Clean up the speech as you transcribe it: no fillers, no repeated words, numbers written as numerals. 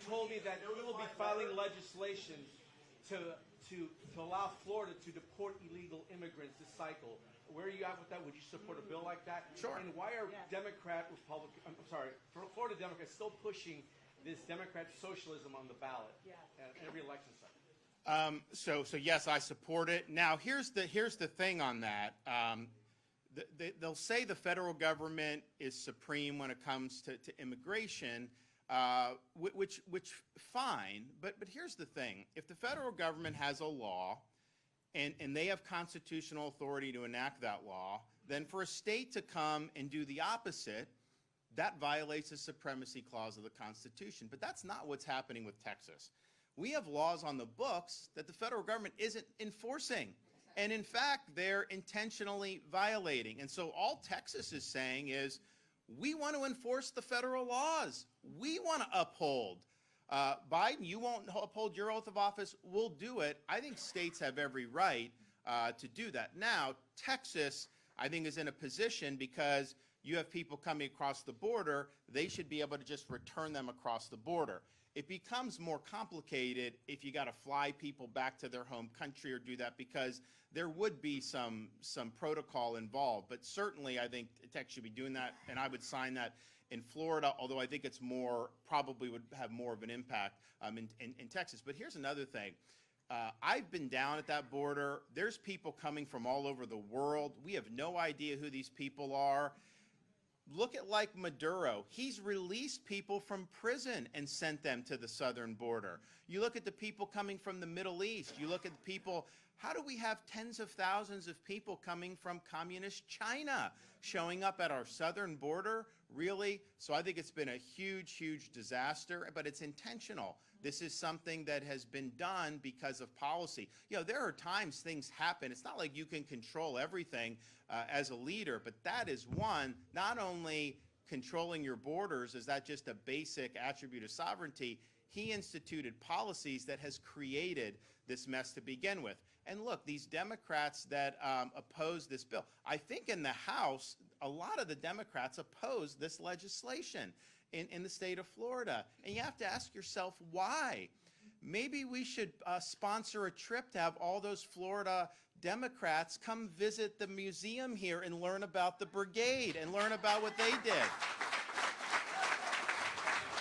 told me that he will be filing legislation to allow Florida to deport illegal immigrants this cycle. Where are you at with that? Would you support a bill like that? Sure. And why are Florida Democrats still pushing this Democrat socialism on the ballot at every election cycle? So yes, I support it. Now, here's the thing on that. They'll say the federal government is supreme when it comes to immigration, which fine. But here's the thing: if the federal government has a law, and they have constitutional authority to enact that law, then for a state to come and do the opposite, that violates the supremacy clause of the Constitution. But that's not what's happening with Texas. We have laws on the books that the federal government isn't enforcing. And in fact, they're intentionally violating. And so all Texas is saying is, we want to enforce the federal laws. We want to uphold. Biden, you won't uphold your oath of office. We'll do it. I think states have every right to do that. Now, Texas, I think, is in a position because you have people coming across the border. They should be able to just return them across the border. It becomes more complicated if you got to fly people back to their home country or do that, because there would be some protocol involved. But certainly, I think Texas should be doing that, and I would sign that in Florida, although I think it's probably would have more of an impact in Texas. But here's another thing. I've been down at that border. There's people coming from all over the world. We have no idea who these people are. Look at like Maduro. He's released people from prison and sent them to the southern border. You look at the people coming from the Middle East. You look at the people. How do we have tens of thousands of people coming from communist China showing up at our southern border? Really? So I think it's been a huge, huge disaster, but it's intentional. This is something that has been done because of policy. You know, there are times things happen. It's not like you can control everything as a leader, but that is one. Not only controlling your borders, is that just a basic attribute of sovereignty? He instituted policies that has created this mess to begin with. And look, these Democrats that oppose this bill, I think in the House, a lot of the Democrats oppose this legislation in the state of Florida. And you have to ask yourself, why? Maybe we should sponsor a trip to have all those Florida Democrats come visit the museum here and learn about the brigade and learn about what they did.